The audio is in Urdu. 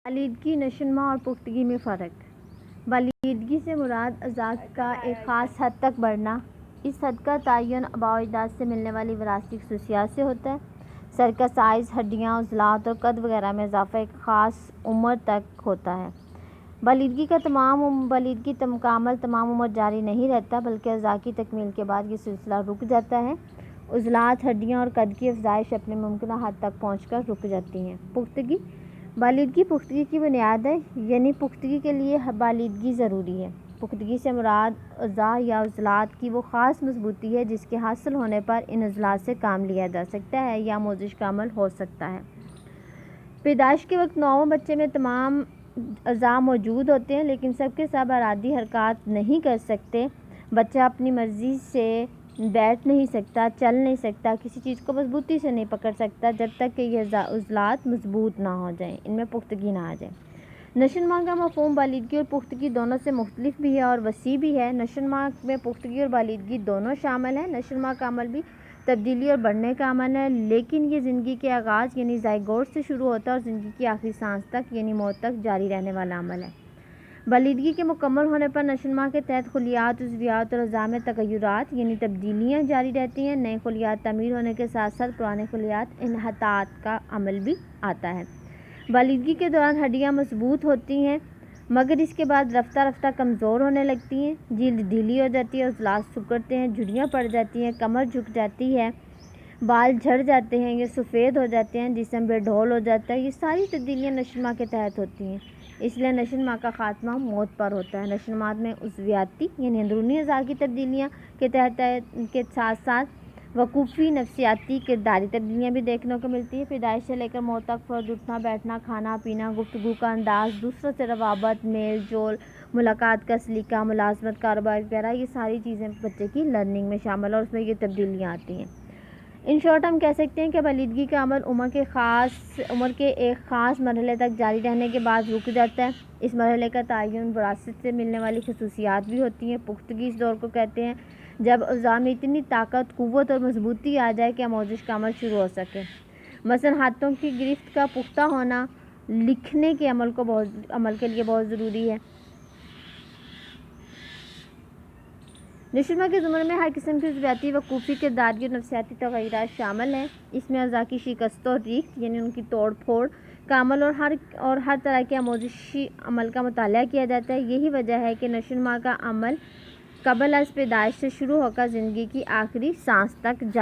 بالیدگی، نشوونما اور پختگی میں فرق۔ بالیدگی سے مراد اعضاء کا ایک خاص حد تک بڑھنا۔ اس حد کا تعین آباء و اجداد سے ملنے والی وراثتی خصوصیات سے ہوتا ہے۔ سر کا سائز، ہڈیاں، عضلات اور قد وغیرہ میں اضافہ ایک خاص عمر تک ہوتا ہے۔ بالیدگی کا مکمل تمام عمر جاری نہیں رہتا، بلکہ اعضاء کی تکمیل کے بعد یہ سلسلہ رک جاتا ہے۔ عضلات، ہڈیاں اور قد کی افزائش اپنے ممکنہ حد تک پہنچ کر رک جاتی ہے۔ پختگی، بالیدگی پختگی کی بنیاد ہے، یعنی پختگی کے لیے بالیدگی ضروری ہے۔ پختگی سے مراد اعضاء یا عضلات کی وہ خاص مضبوطی ہے جس کے حاصل ہونے پر ان عضلات سے کام لیا جا سکتا ہے یا آموزش کا عمل ہو سکتا ہے۔ پیدائش کے وقت نوعوں بچے میں تمام اعضاء موجود ہوتے ہیں، لیکن سب کے سب ارادی حرکات نہیں کر سکتے۔ بچہ اپنی مرضی سے بیٹھ نہیں سکتا، چل نہیں سکتا، کسی چیز کو مضبوطی سے نہیں پکڑ سکتا جب تک کہ یہ عضلات مضبوط نہ ہو جائیں، ان میں پختگی نہ آ جائے۔ نشوونما کا مفہوم بالیدگی اور پختگی دونوں سے مختلف بھی ہے اور وسیع بھی ہے۔ نشوونما میں پختگی اور بالیدگی دونوں شامل ہیں۔ نشوونما کا عمل بھی تبدیلی اور بڑھنے کا عمل ہے، لیکن یہ زندگی کے آغاز یعنی زائگوٹ سے شروع ہوتا ہے اور زندگی کی آخری سانس تک یعنی موت تک جاری رہنے والا عمل ہے۔ بالیدگی کے مکمل ہونے پر نشوونما کے تحت خلیات، عضویات اور اعضاء میں تغیرات یعنی تبدیلیاں جاری رہتی ہیں۔ نئے خلیات تعمیر ہونے کے ساتھ ساتھ پرانے خلیات انحطاط کا عمل بھی آتا ہے۔ بالیدگی کے دوران ہڈیاں مضبوط ہوتی ہیں، مگر اس کے بعد رفتہ رفتہ کمزور ہونے لگتی ہیں۔ جلد ڈھیلی ہو جاتی ہے، عضلات سکڑتے ہیں، جھریاں پڑ جاتی ہیں، کمر جھک جاتی ہے، بال جھڑ جاتے ہیں یا سفید ہو جاتے ہیں، جسم بے ڈھول ہو جاتا ہے۔ یہ ساری تبدیلیاں نشوونما کے تحت ہوتی ہیں، اس لیے نشوونما کا خاتمہ موت پر ہوتا ہے۔ نشوونما میں عضویاتی یعنی اندرونی اعضاء کی تبدیلیاں کے ساتھ ساتھ وقوفی، نفسیاتی، کرداری تبدیلیاں بھی دیکھنے کو ملتی ہیں۔ پیدائش سے لے کر موت تک فرد اٹھنا بیٹھنا، کھانا پینا، گفتگو کا انداز، دوسروں سے روابط، میل جول، ملاقات کا سلیقہ، ملازمت، کاروبار وغیرہ، یہ ساری چیزیں بچے کی لرننگ میں شامل ہیں اور اس میں یہ تبدیلیاں آتی ہیں۔ ان شارٹ ہم کہہ سکتے ہیں کہ بالیدگی کا عمل عمر کے ایک خاص مرحلے تک جاری رہنے کے بعد رک جاتا ہے۔ اس مرحلے کا تعین وراثت سے ملنے والی خصوصیات بھی ہوتی ہیں۔ پختگی اس دور کو کہتے ہیں جب اعضاء میں اتنی طاقت، قوت اور مضبوطی آ جائے کہ آموزش کا عمل شروع ہو سکے۔ مثلاً ہاتھوں کی گرفت کا پختہ ہونا لکھنے کے عمل کے لیے بہت ضروری ہے۔ نشوونما کے زمرے میں ہر قسم کی عضویاتی، وقوفی، کرداری اور نفسیاتی تغیرات شامل ہیں۔ اس میں اعضاء کی شکست و ریخت یعنی ان کی توڑ پھوڑ کا عمل اور ہر طرح کے آموزشی عمل کا مطالعہ کیا جاتا ہے۔ یہی وجہ ہے کہ نشوونما کا عمل قبل از پیدائش سے شروع ہو کر زندگی کی آخری سانس تک جاری